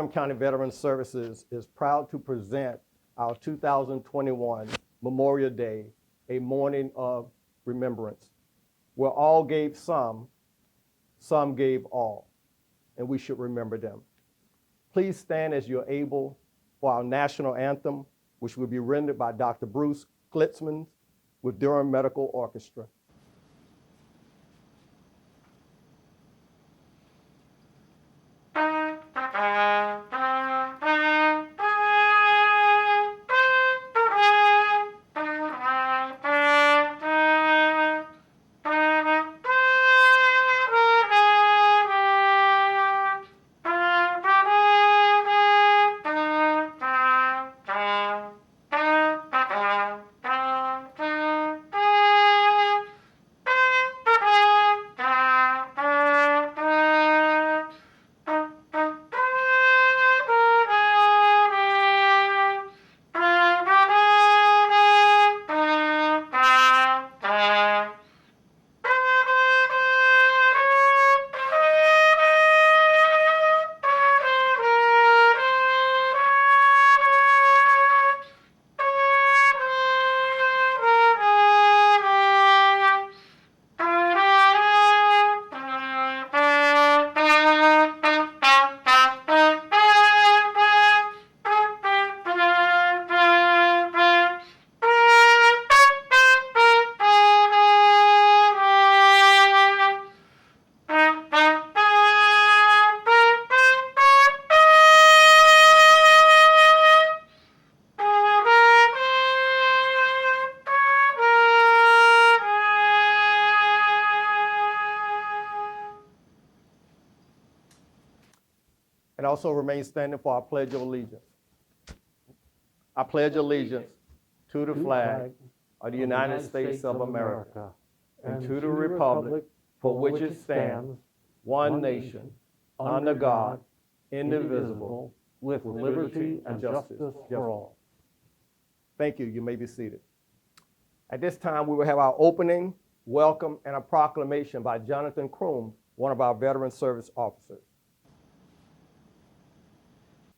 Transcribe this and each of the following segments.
Durham County Veteran Services is proud to present our 2021 Memorial Day, a morning of remembrance, where all gave some gave all, and we should remember them. Please stand as you're able for our national anthem, which will be rendered by Dr. Bruce Klitzman with Durham Medical Orchestra. And also remain standing for our Pledge of Allegiance. I pledge allegiance to the flag of the United States of America and to the republic for which it stands, one nation, under God, indivisible, with liberty and justice for all. Thank you. You may be seated. At this time, we will have our opening, welcome, and a proclamation by Jonathan Kroom, one of our Veteran Service officers.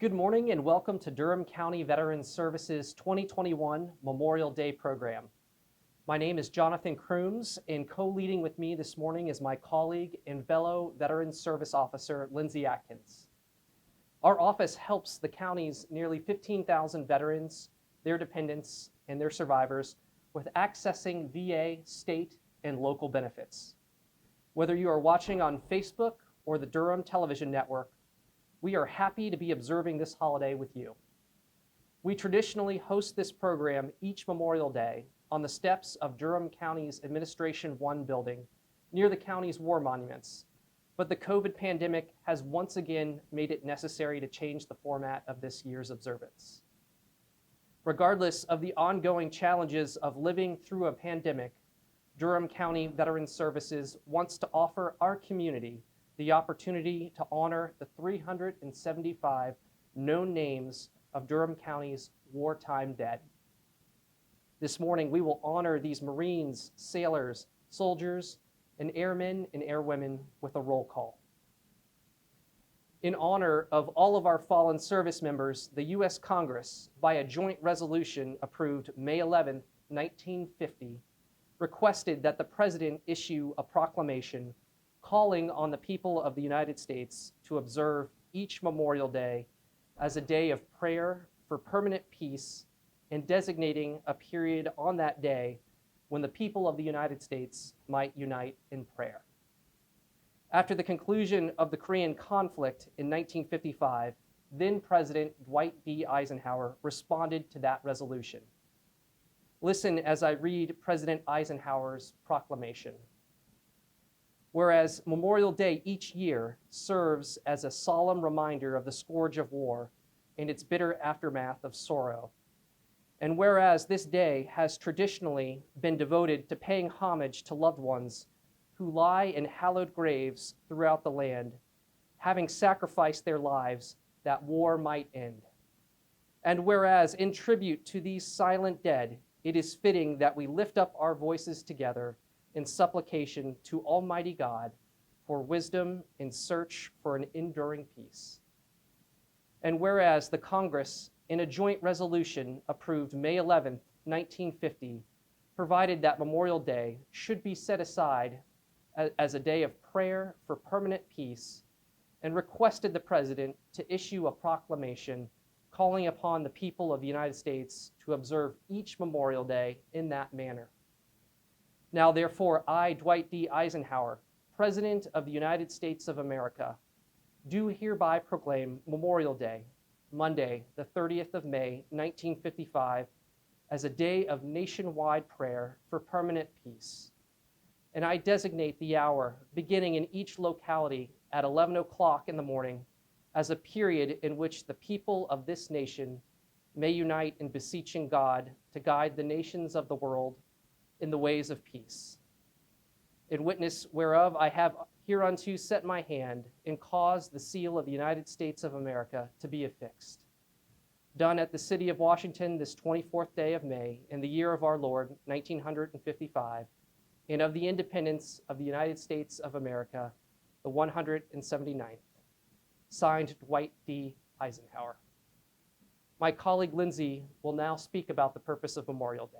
Good morning and welcome to Durham County Veteran Services 2021 Memorial Day program. My name is Jonathan Krooms, and co-leading with me this morning is my colleague and fellow Veteran Service Officer, Lindsay Atkins. Our office helps the county's nearly 15,000 veterans, their dependents, and their survivors with accessing VA, state, and local benefits. Whether you are watching on Facebook or the Durham Television Network, we are happy to be observing this holiday with you. We traditionally host this program each Memorial Day on the steps of Durham County's Administration 1 building near the county's war monuments, but the COVID pandemic has once again made it necessary to change the format of this year's observance. Regardless of the ongoing challenges of living through a pandemic, Durham County Veteran Services wants to offer our community the opportunity to honor the 375 known names of Durham County's wartime dead. This morning, we will honor these Marines, sailors, soldiers, and airmen and airwomen with a roll call. In honor of all of our fallen service members, the U.S. Congress, by a joint resolution approved May 11, 1950, requested that the President issue a proclamation calling on the people of the United States to observe each Memorial Day as a day of prayer for permanent peace and designating a period on that day when the people of the United States might unite in prayer. After the conclusion of the Korean conflict in 1955, then President Dwight D. Eisenhower responded to that resolution. Listen as I read President Eisenhower's proclamation. Whereas Memorial Day each year serves as a solemn reminder of the scourge of war and its bitter aftermath of sorrow, and whereas this day has traditionally been devoted to paying homage to loved ones who lie in hallowed graves throughout the land, having sacrificed their lives that war might end. And whereas in tribute to these silent dead, it is fitting that we lift up our voices together in supplication to Almighty God for wisdom in search for an enduring peace. And whereas the Congress, in a joint resolution approved May 11, 1950, provided that Memorial Day should be set aside as a day of prayer for permanent peace, and requested the President to issue a proclamation calling upon the people of the United States to observe each Memorial Day in that manner. Now, therefore, I, Dwight D. Eisenhower, President of the United States of America, do hereby proclaim Memorial Day, Monday, the 30th of May, 1955, as a day of nationwide prayer for permanent peace. And I designate the hour beginning in each locality at 11 o'clock in the morning as a period in which the people of this nation may unite in beseeching God to guide the nations of the world in the ways of peace. In witness whereof I have hereunto set my hand and caused the seal of the United States of America to be affixed. Done at the city of Washington this 24th day of May in the year of our Lord, 1955, and of the independence of the United States of America, the 179th. Signed, Dwight D. Eisenhower. My colleague Lindsay will now speak about the purpose of Memorial Day.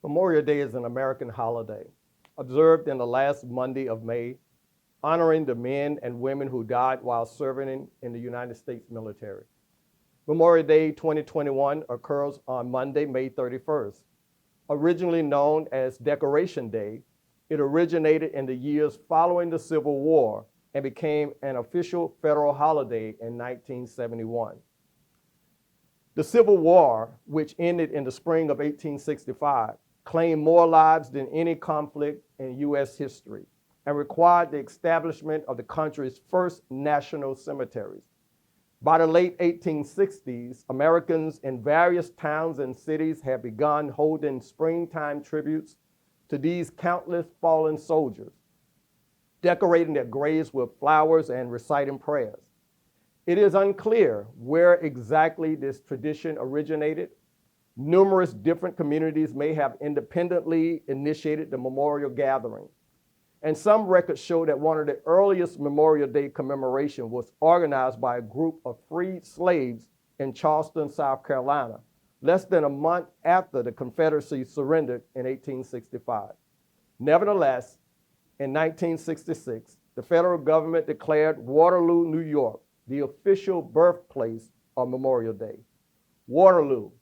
Memorial Day is an American holiday observed in the last Monday of May, honoring the men and women who died while serving in the United States military. Memorial Day 2021 occurs on Monday, May 31st. Originally known as Decoration Day, it originated in the years following the Civil War and became an official federal holiday in 1971. The Civil War, which ended in the spring of 1865, claimed more lives than any conflict in U.S. history and required the establishment of the country's first national cemeteries. By the late 1860s, Americans in various towns and cities had begun holding springtime tributes to these countless fallen soldiers, decorating their graves with flowers and reciting prayers. It is unclear where exactly this tradition originated. Numerous different communities may have independently initiated the memorial gathering. And some records show that one of the earliest Memorial Day commemoration was organized by a group of freed slaves in Charleston, South Carolina, less than a month after the Confederacy surrendered in 1865. Nevertheless, in 1966, the federal government declared Waterloo, New York, the official birthplace of Memorial Day. Waterloo,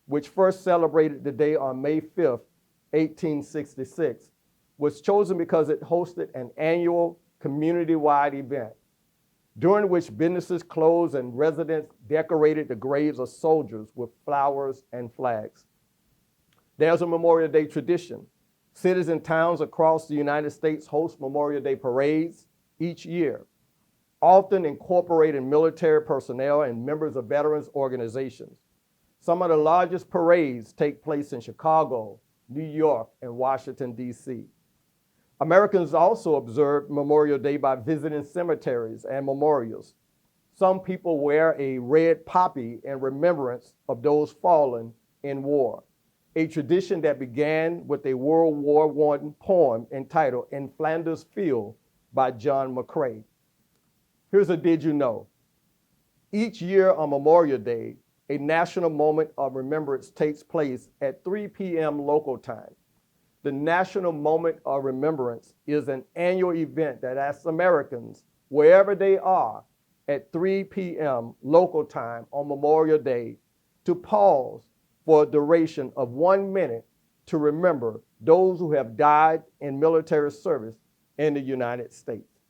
which first celebrated the day on May 5th, 1866, was chosen because it hosted an annual community-wide event during which businesses closed and residents decorated the graves of soldiers with flowers and flags. There's a Memorial Day tradition. Cities and towns across the United States host Memorial Day parades each year, often incorporating military personnel and members of veterans organizations. Some of the largest parades take place in Chicago, New York, and Washington, D.C. Americans also observe Memorial Day by visiting cemeteries and memorials. Some people wear a red poppy in remembrance of those fallen in war, a tradition that began with a World War I poem entitled "In Flanders Field" by John McCrae. Here's a did you know. Each year on Memorial Day, a national moment of remembrance takes place at 3 p.m. local time. The National Moment of Remembrance is an annual event that asks Americans, wherever they are, at 3 p.m. local time on Memorial Day, to pause for a duration of 1 minute to remember those who have died in military service in the United States.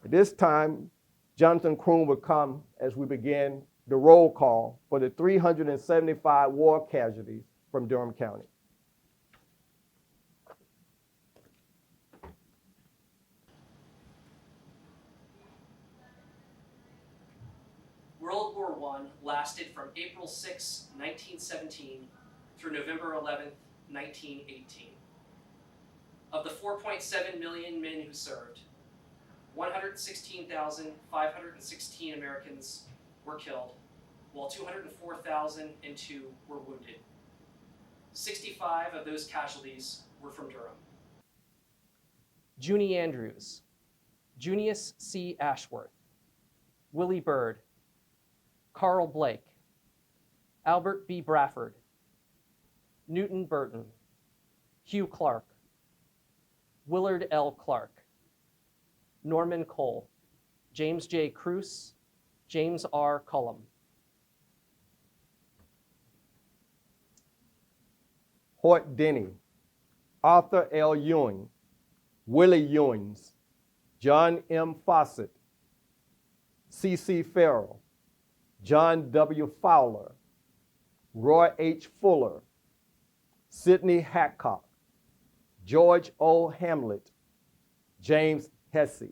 At this time, Jonathan Kroon will come as we begin the roll call for the 375 war casualties from Durham County. World War I lasted from April 6, 1917 through November 11, 1918. Of the 4.7 million men who served, 116,516 Americans were killed, while 204,002 were wounded. 65 of those casualties were from Durham. Junie Andrews, Junius C. Ashworth, Willie Bird, Carl Blake, Albert B. Brafford, Newton Burton, Hugh Clark, Willard L. Clark, Norman Cole, James J. Cruz, James R. Cullum. Hort Denny, Arthur L. Ewing, Willie Ewings, John M. Fawcett, C.C. Farrell, John W. Fowler, Roy H. Fuller, Sidney Hadcock, George O. Hamlet, James Hesse.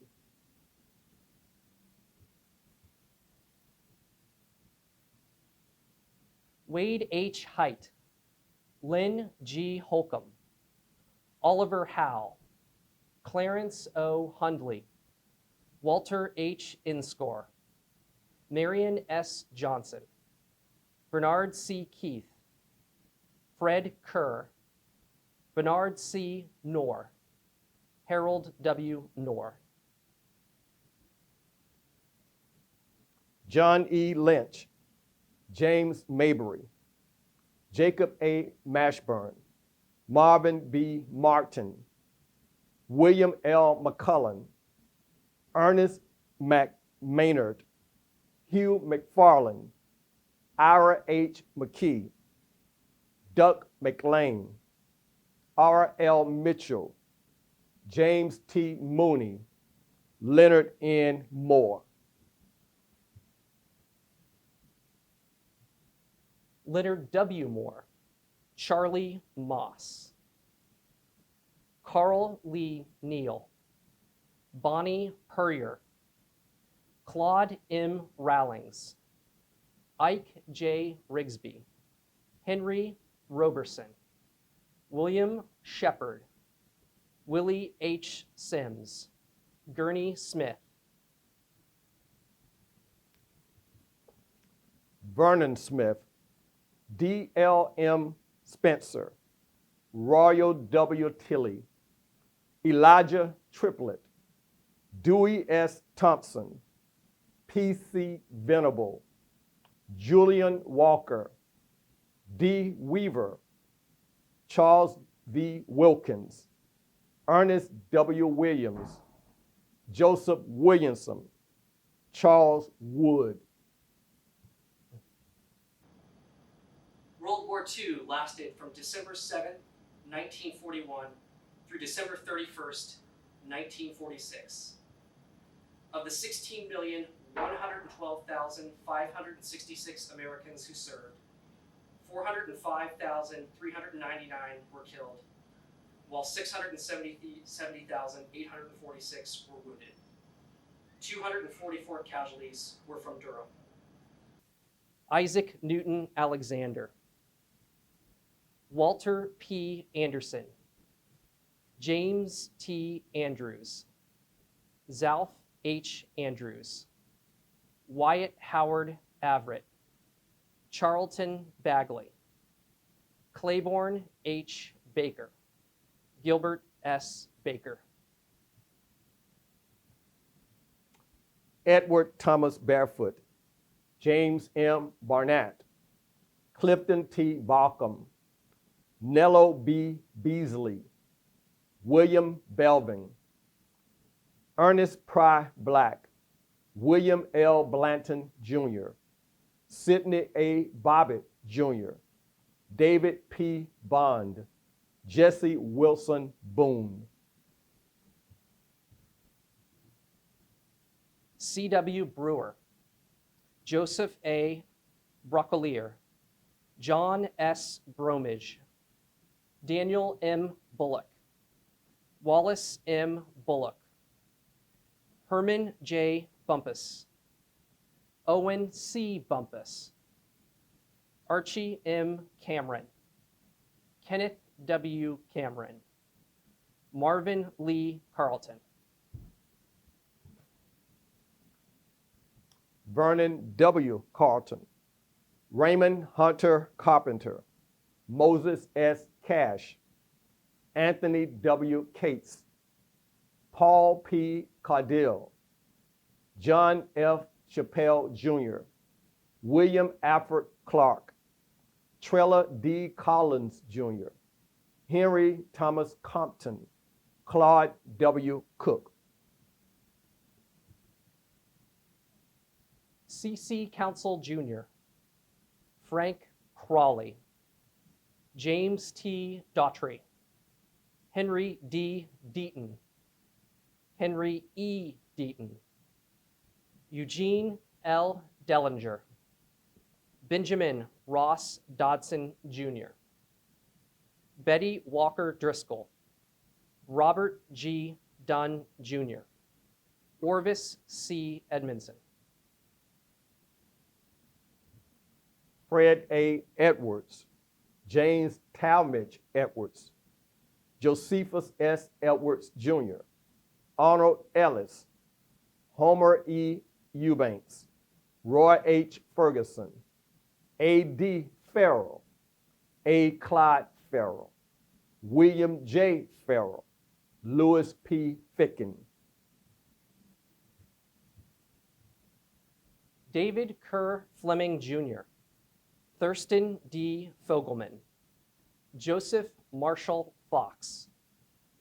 Wade H. Height, Lynn G. Holcomb, Oliver Howe, Clarence O. Hundley, Walter H. Inscore, Marion S. Johnson, Bernard C. Keith, Fred Kerr, Bernard C. Knorr, Harold W. Knorr. John E. Lynch, James Mabry, Jacob A. Mashburn, Marvin B. Martin, William L. McCullen, Ernest Maynard, Hugh McFarland, Ira H. McKee, Duck McLean, R. L. Mitchell, James T. Mooney, Leonard N. Moore. Leonard W. Moore, Charlie Moss, Carl Lee Neal, Bonnie Purrier, Claude M. Rallings, Ike J. Rigsby, Henry Roberson, William Shepard, Willie H. Sims, Gurney Smith. Vernon Smith, D.L.M. Spencer, Royal W. Tilley, Elijah Triplett, Dewey S. Thompson, P.C. Venable, Julian Walker, D. Weaver, Charles V. Wilkins, Ernest W. Williams, Joseph Williamson, Charles Wood. World War II lasted from December 7, 1941 through December 31st, 1946. Of the 16,112,566 Americans who served, 405,399 were killed, while 670,846 were wounded. 244 casualties were from Durham. Isaac Newton Alexander, Walter P. Anderson, James T. Andrews, Zalph H. Andrews, Wyatt Howard Averitt, Charlton Bagley, Claiborne H. Baker, Gilbert S. Baker. Edward Thomas Barefoot, James M. Barnett, Clifton T. Balcom, Nello B. Beasley, William Belvin, Ernest Pry Black, William L. Blanton Jr., Sidney A. Bobbitt Jr., David P. Bond, Jesse Wilson Boone. C.W. Brewer, Joseph A. Broccolier, John S. Bromage, Daniel M. Bullock, Wallace M. Bullock, Herman J. Bumpus, Owen C. Bumpus, Archie M. Cameron, Kenneth W. Cameron, Marvin Lee Carlton. Vernon W. Carlton, Raymond Hunter Carpenter, Moses S. Cash, Anthony W. Cates, Paul P. Caudill, John F. Chappelle Jr., William Alfred Clark, Trella D. Collins Jr., Henry Thomas Compton, Claude W. Cook. C.C. Council Jr., Frank Crawley, James T. Daughtry, Henry D. Deaton, Henry E. Deaton, Eugene L. Dellinger, Benjamin Ross Dodson Jr., Betty Walker Driscoll, Robert G. Dunn Jr., Orvis C. Edmondson. Fred A. Edwards, James Talmadge Edwards, Josephus S. Edwards Jr., Arnold Ellis, Homer E. Eubanks, Roy H. Ferguson, A. D. Farrell, A. Clyde Farrell, William J. Farrell, Louis P. Ficken. David Kerr Fleming Jr., Thurston D. Fogelman, Joseph Marshall Fox,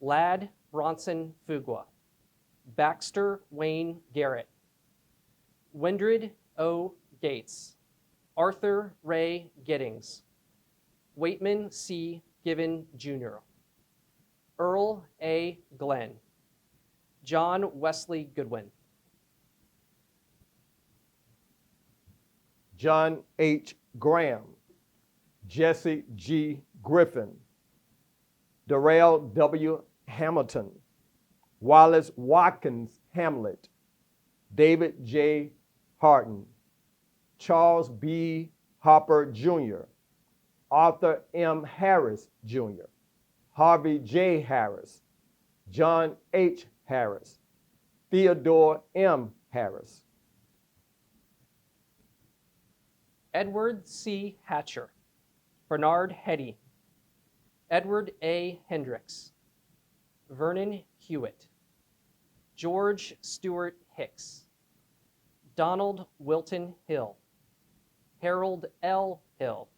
Ladd Bronson Fugua, Baxter Wayne Garrett, Windred O. Gates, Arthur Ray Giddings, Waitman C. Given Jr., Earl A. Glenn, John Wesley Goodwin, John H. Graham, Jesse G. Griffin, Darrell W. Hamilton, Wallace Watkins Hamlet, David J. Harton, Charles B. Harper Jr., Arthur M. Harris Jr., Harvey J. Harris, John H. Harris, Theodore M. Harris. Edward C. Hatcher, Bernard Hetty, Edward A. Hendricks, Vernon Hewitt, George Stewart Hicks, Donald Wilton Hill, Harold L. Hill,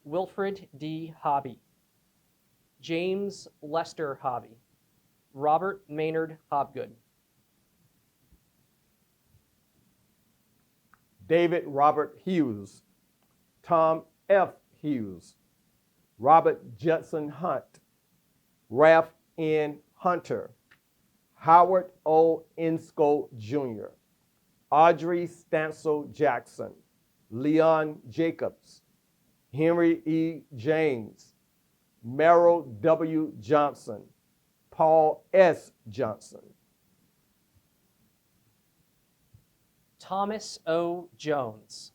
Wilfred D. Hobby, James Lester Hobby, Robert Maynard Hobgood, David Robert Hughes, Tom F. Hughes, Robert Judson Hunt, Ralph N. Hunter, Howard O. Inscoe Jr., Audrey Stansel Jackson, Leon Jacobs, Henry E. James, Merrill W. Johnson, Paul S. Johnson. Thomas O. Jones,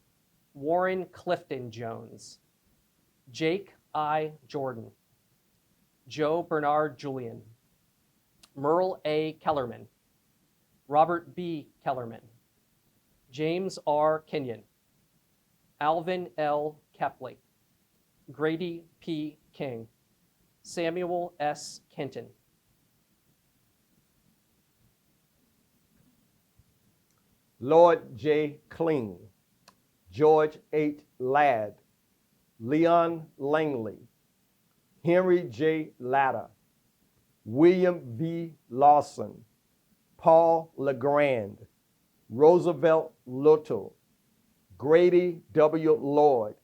Warren Clifton Jones, Jake I. Jordan, Joe Bernard Julian, Merle A. Kellerman, Robert B. Kellerman, James R. Kenyon, Alvin L. Kepley, Grady P. King, Samuel S. Kenton. Lord J. Kling, George H. Ladd, Leon Langley, Henry J. Latta, William V. Lawson, Paul LeGrand, Roosevelt Little, Grady W. Lloyd,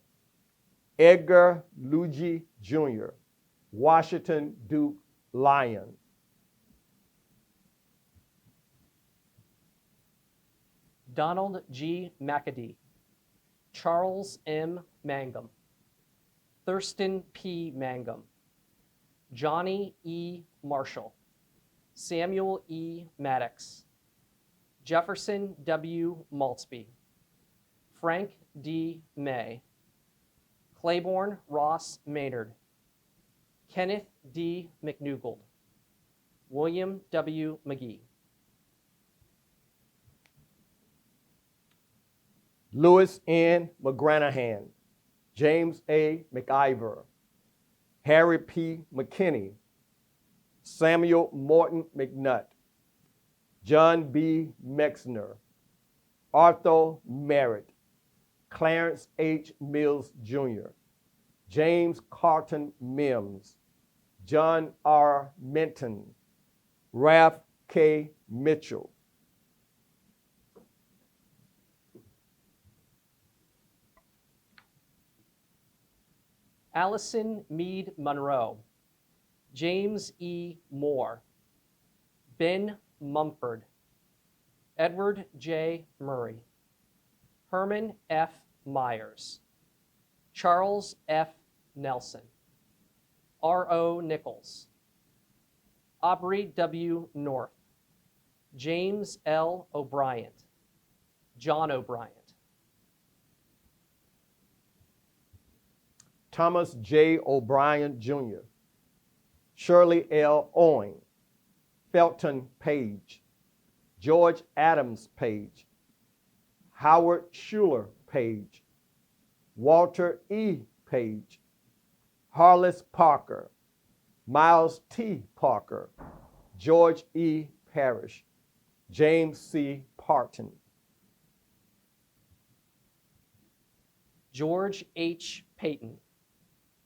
Edgar Luigi Jr., Washington Duke Lyon. Donald G. McAdee, Charles M. Mangum, Thurston P. Mangum, Johnny E. Marshall, Samuel E. Maddox, Jefferson W. Maltsby, Frank D. May, Claiborne Ross Maynard, Kenneth D. McNugald, William W. McGee. Louis N. McGranahan, James A. McIver, Harry P. McKinney, Samuel Morton McNutt, John B. Mexner, Arthur Merritt, Clarence H. Mills Jr., James Carlton Mims, John R. Minton, Ralph K. Mitchell. Allison Meade Monroe, James E. Moore, Ben Mumford, Edward J. Murray, Herman F. Myers, Charles F. Nelson, R.O. Nichols, Aubrey W. North, James L. O'Brien, John O'Brien, Thomas J. O'Brien Jr., Shirley L. Owen, Felton Page, George Adams Page, Howard Schuler Page, Walter E. Page, Harless Parker, Miles T. Parker, George E. Parrish, James C. Parton. George H. Payton,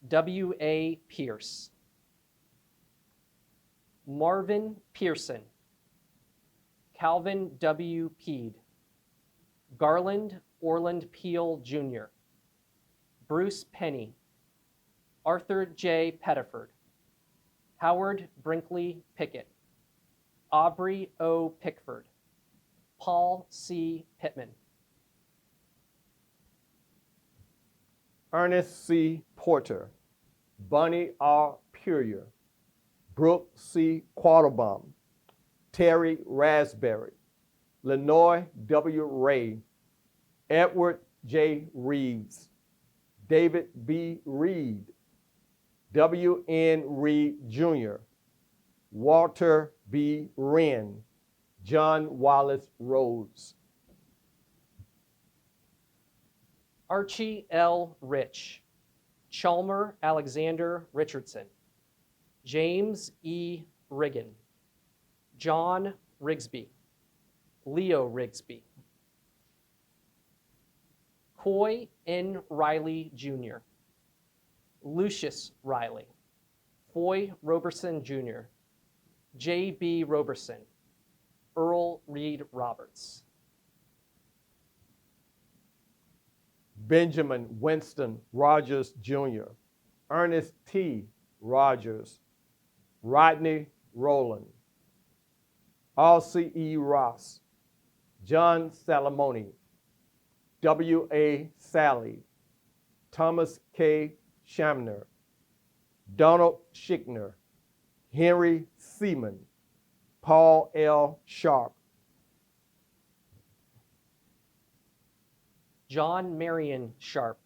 W. A. Pierce, Marvin Pearson, Calvin W. Peed, Garland Orland Peel Jr., Bruce Penny, Arthur J. Pettiford, Howard Brinkley Pickett, Aubrey O. Pickford, Paul C. Pittman, Ernest C. Porter, Bunny R. Purier, Brooke C. Quattlebaum, Terry Raspberry, Lenoy W. Ray, Edward J. Reeves, David B. Reed, W. N. Reed Jr., Walter B. Wren, John Wallace Rhodes. Archie L. Rich, Chalmer Alexander Richardson, James E. Riggin, John Rigsby, Leo Rigsby, Coy N. Riley Jr., Lucius Riley, Foy Roberson Jr., J. B. Roberson, Earl Reed Roberts. Benjamin Winston Rogers Jr., Ernest T. Rogers, Rodney Rowland, R.C.E. Ross, John Salamone, W. A. Sally, Thomas K. Shamner, Donald Schickner, Henry Seaman, Paul L. Sharp, John Marion Sharp,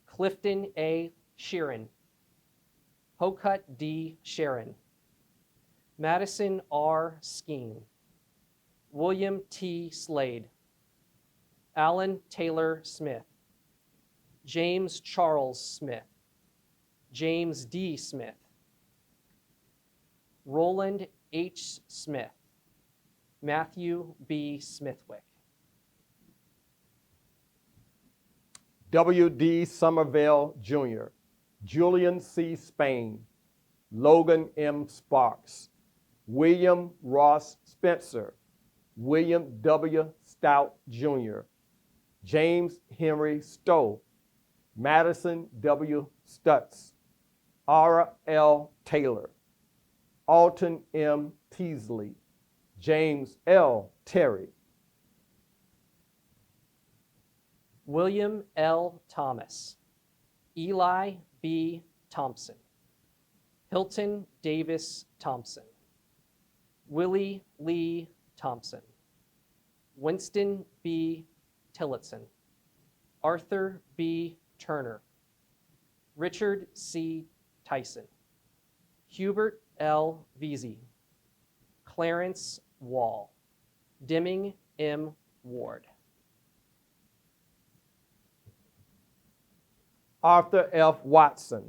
Clifton A. Sheeran, Hokut D. Sharon, Madison R. Skeen, William T. Slade, Alan Taylor Smith, James Charles Smith, James D. Smith, Roland H. Smith, Matthew B. Smithwick. W. D. Somerville Jr., Julian C. Spain, Logan M. Sparks, William Ross Spencer, William W. Stout Jr., James Henry Stowe, Madison W. Stutz, Ara L. Taylor, Alton M. Teasley, James L. Terry, William L. Thomas, Eli B. Thompson, Hilton Davis Thompson, Willie Lee Thompson, Winston B. Tillotson, Arthur B. Turner, Richard C. Tyson, Hubert L. Veazey, Clarence Wall, Deming M. Ward. Arthur F. Watson,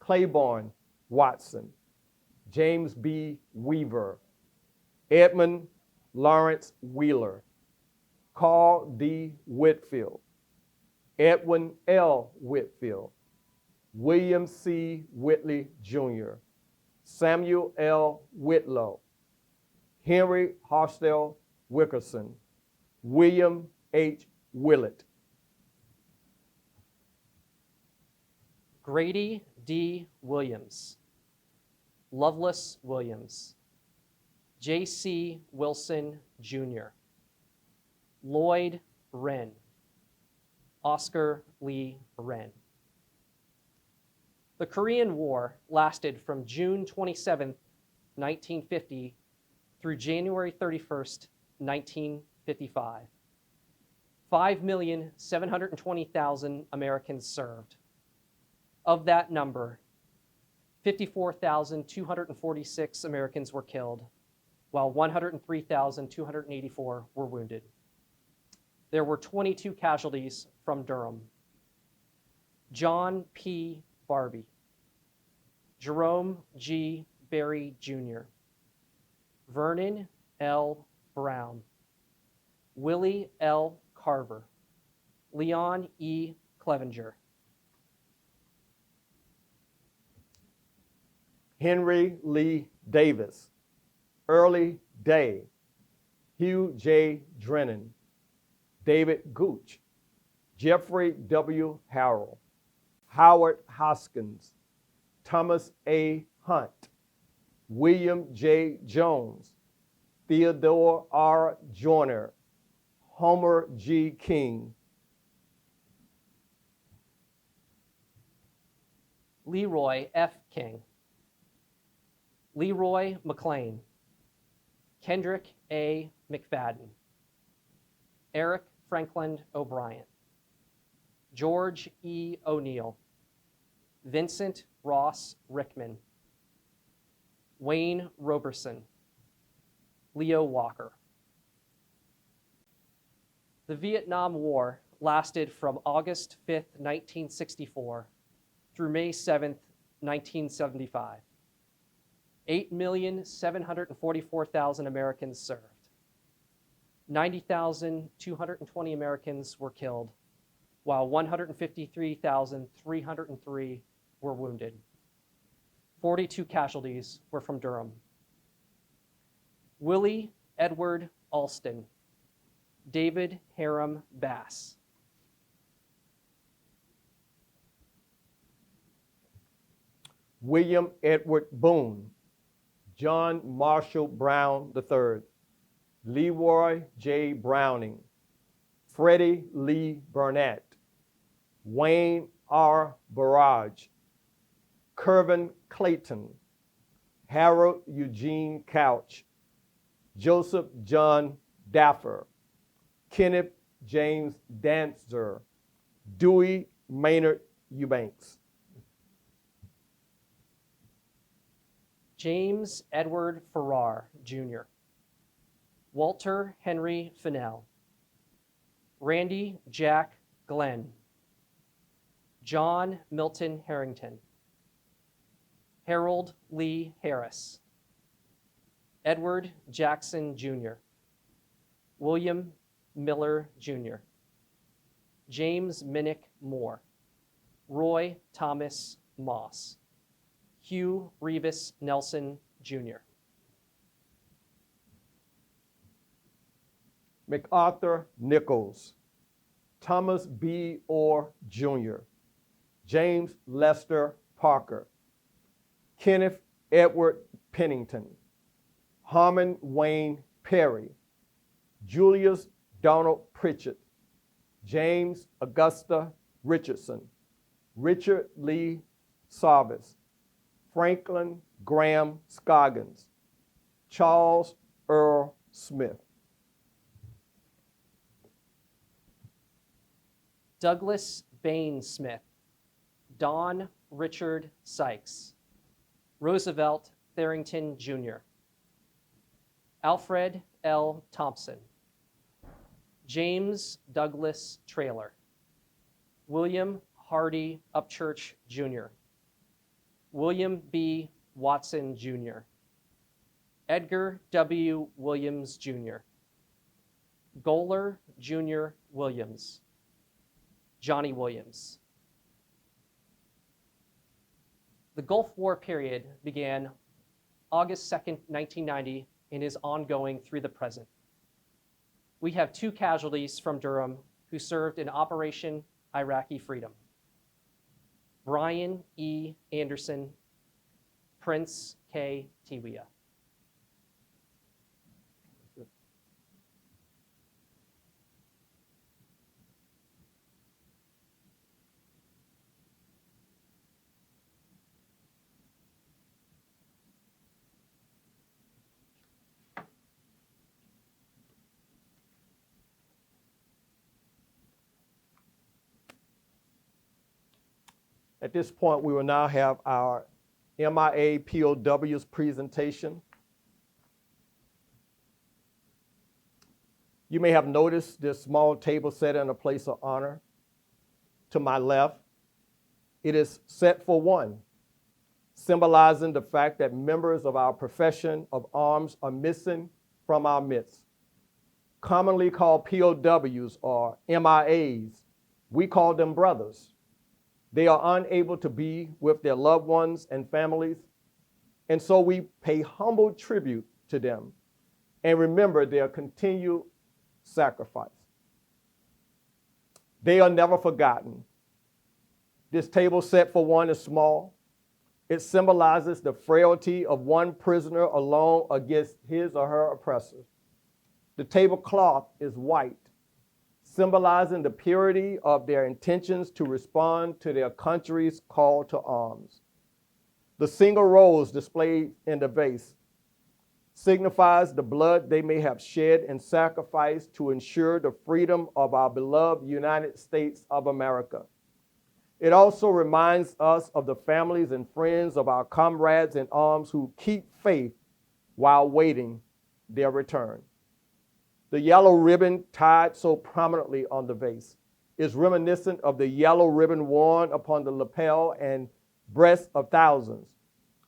Claiborne Watson, James B. Weaver, Edmund Lawrence Wheeler, Carl D. Whitfield, Edwin L. Whitfield, William C. Whitley Jr., Samuel L. Whitlow, Henry Hostel Wickerson, William H. Willett, Grady D. Williams, Lovelace Williams, J.C. Wilson Jr., Lloyd Wren, Oscar Lee Wren. The Korean War lasted from June 27, 1950 through January 31st, 1955. 5,720,000 Americans served. Of that number, 54,246 Americans were killed, while 103,284 were wounded. There were 22 casualties from Durham. John P. Barbie, Jerome G. Berry Jr., Vernon L. Brown, Willie L. Carver, Leon E. Clevenger, Henry Lee Davis, Early Day, Hugh J. Drennan, David Gooch, Jeffrey W. Harrell, Howard Hoskins, Thomas A. Hunt, William J. Jones, Theodore R. Joyner, Homer G. King, Leroy F. King, Leroy McLean, Kendrick A. McFadden, Eric Franklin O'Brien, George E. O'Neill, Vincent Ross Rickman, Wayne Roberson, Leo Walker. The Vietnam War lasted from August 5, 1964 through May 7, 1975. 8,744,000 Americans served. 90,220 Americans were killed, while 153,303 were wounded. 42 casualties were from Durham. Willie Edward Alston, David Harum Bass, William Edward Boone, John Marshall Brown III, Leroy J. Browning, Freddie Lee Burnett, Wayne R. Barrage, Kervin Clayton, Harold Eugene Couch, Joseph John Daffer, Kenneth James Dancer, Dewey Maynard Eubanks, James Edward Farrar, Jr., Walter Henry Fennell, Randy Jack Glenn, John Milton Harrington, Harold Lee Harris, Edward Jackson Jr., William Miller Jr., James Minnick Moore, Roy Thomas Moss, Hugh Revis Nelson Jr., MacArthur Nichols, Thomas B. Orr Jr., James Lester Parker, Kenneth Edward Pennington, Harmon Wayne Perry, Julius Donald Pritchett, James Augusta Richardson, Richard Lee Sarvis, Franklin Graham Scoggins, Charles Earl Smith, Douglas Bain Smith, Don Richard Sykes, Roosevelt Tharrington Jr., Alfred L. Thompson, James Douglas Traylor, William Hardy Upchurch Jr., William B. Watson Jr., Edgar W. Williams Jr., Goler Jr. Williams, Johnny Williams. The Gulf War period began August 2nd, 1990, and is ongoing through the present. We have 2 casualties from Durham who served in Operation Iraqi Freedom: Brian E. Anderson, Prince K. Tiwia. At this point, we will now have our MIA POWs presentation. You may have noticed this small table set in a place of honor. To my left, it is set for one, symbolizing the fact that members of our profession of arms are missing from our midst. Commonly called POWs or MIAs, we call them brothers. They are unable to be with their loved ones and families, and so we pay humble tribute to them and remember their continued sacrifice. They are never forgotten. This table set for one is small. It symbolizes the frailty of one prisoner alone against his or her oppressor. The tablecloth is white, symbolizing the purity of their intentions to respond to their country's call to arms. The single rose displayed in the vase signifies the blood they may have shed in sacrifice to ensure the freedom of our beloved United States of America. It also reminds us of the families and friends of our comrades in arms who keep faith while waiting their return. The yellow ribbon tied so prominently on the vase is reminiscent of the yellow ribbon worn upon the lapel and breast of thousands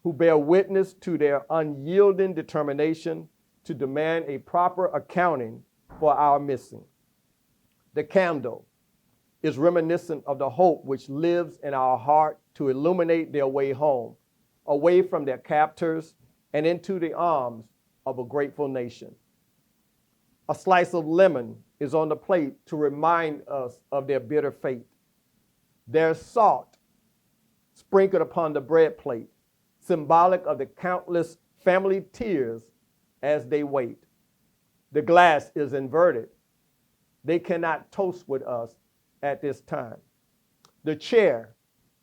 who bear witness to their unyielding determination to demand a proper accounting for our missing. The candle is reminiscent of the hope which lives in our heart to illuminate their way home, away from their captors and into the arms of a grateful nation. A slice of lemon is on the plate to remind us of their bitter fate. There's salt sprinkled upon the bread plate, symbolic of the countless family tears as they wait. The glass is inverted. They cannot toast with us at this time. The chair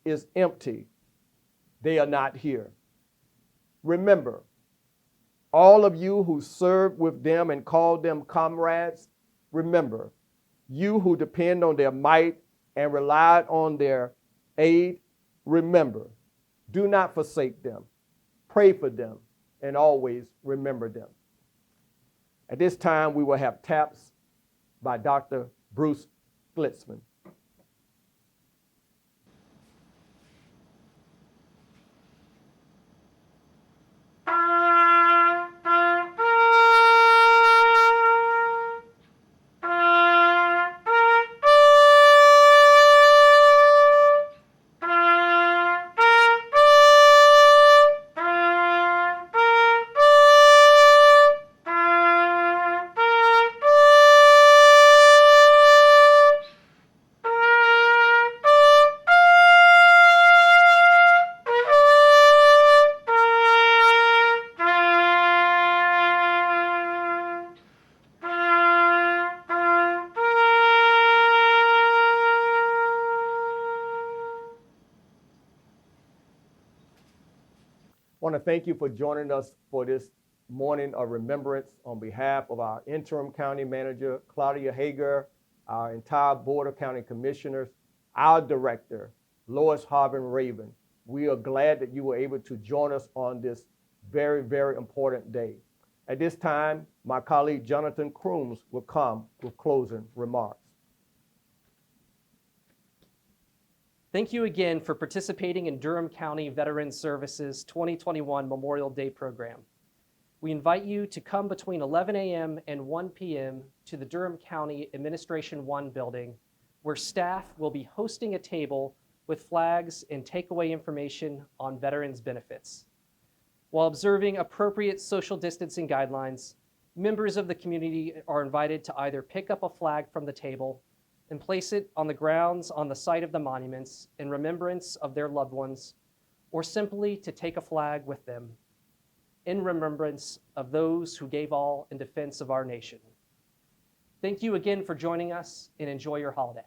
is empty. They are not here. Remember, all of you who served with them and called them comrades, remember, you who depend on their might and relied on their aid, remember, do not forsake them. Pray for them and always remember them. At this time, we will have taps by Dr. Bruce Glitzman. I want to thank you for joining us for this morning of remembrance on behalf of our interim county manager, Claudia Hager, our entire board of county commissioners, our director, Lois Harbin Raven. We are glad that you were able to join us on this very, very important day. At this time, my colleague Jonathan Crooms will come with closing remarks. Thank you again for participating in Durham County Veteran Services 2021 Memorial Day program. We invite you to come between 11 a.m. and 1 p.m. to the Durham County Administration 1 building, where staff will be hosting a table with flags and takeaway information on veterans' benefits. While observing appropriate social distancing guidelines, members of the community are invited to either pick up a flag from the table and place it on the grounds on the site of the monuments in remembrance of their loved ones, or simply to take a flag with them in remembrance of those who gave all in defense of our nation. Thank you again for joining us, and enjoy your holiday.